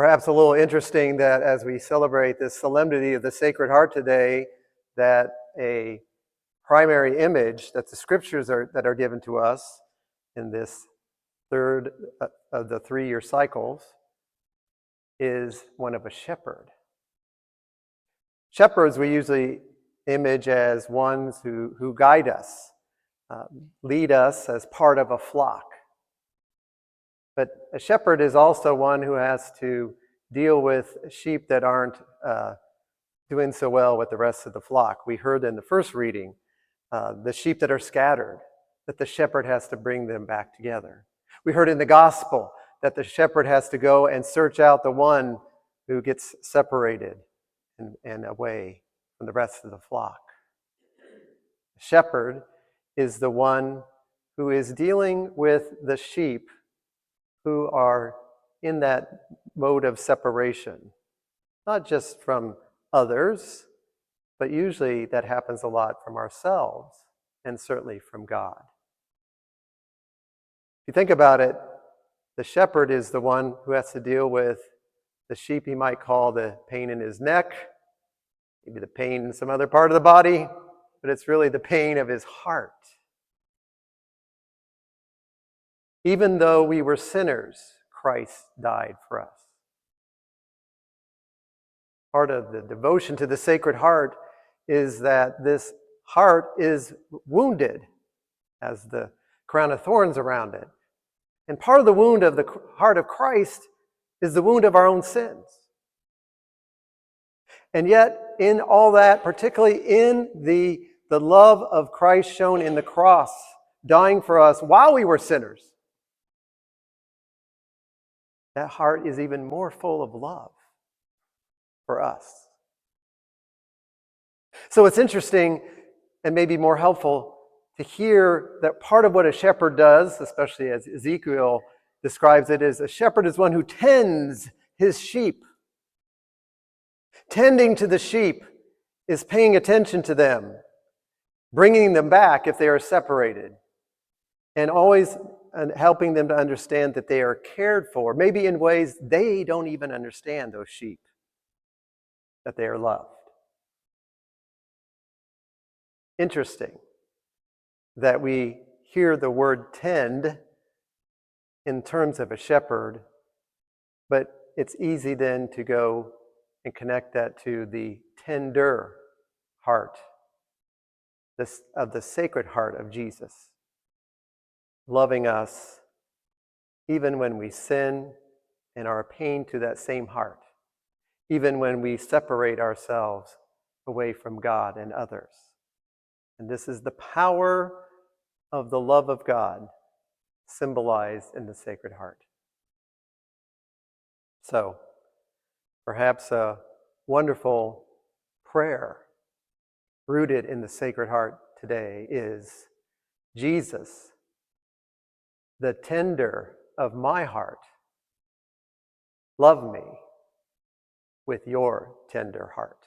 Perhaps a little interesting that as we celebrate this solemnity of the Sacred Heart today, that a primary image that the scriptures that are given to us in this third of the 3-year cycles is one of a shepherd. Shepherds we usually image as ones who guide us, lead us as part of a flock. But a shepherd is also one who has to deal with sheep that aren't doing so well with the rest of the flock. We heard in the first reading, the sheep that are scattered, that the shepherd has to bring them back together. We heard in the gospel that the shepherd has to go and search out the one who gets separated and away from the rest of the flock. The shepherd is the one who is dealing with the sheep who are in that mode of separation, not just from others, but usually that happens a lot from ourselves and certainly from God. If you think about it, the shepherd is the one who has to deal with the sheep he might call the pain in his neck, maybe the pain in some other part of the body, but it's really the pain of his heart. Even though we were sinners, Christ died for us. Part of the devotion to the Sacred Heart is that this heart is wounded, has the crown of thorns around it. And part of the wound of the heart of Christ is the wound of our own sins. And yet, in all that, particularly in the love of Christ shown in the cross, dying for us while we were sinners, that heart is even more full of love for us. So it's interesting and maybe more helpful to hear that part of what a shepherd does, especially as Ezekiel describes it, is a shepherd is one who tends his sheep. Tending to the sheep is paying attention to them, bringing them back if they are separated, and always helping them to understand that they are cared for, maybe in ways they don't even understand, those sheep, that they are loved. Interesting that we hear the word tend in terms of a shepherd, but it's easy then to go and connect that to the tender heart of the Sacred Heart of Jesus, loving us even when we sin and are a pain to that same heart, even when we separate ourselves away from God and others. And this is the power of the love of God symbolized in the Sacred Heart. So, perhaps a wonderful prayer rooted in the Sacred Heart today is, Jesus, the tender of my heart, love me with your tender heart.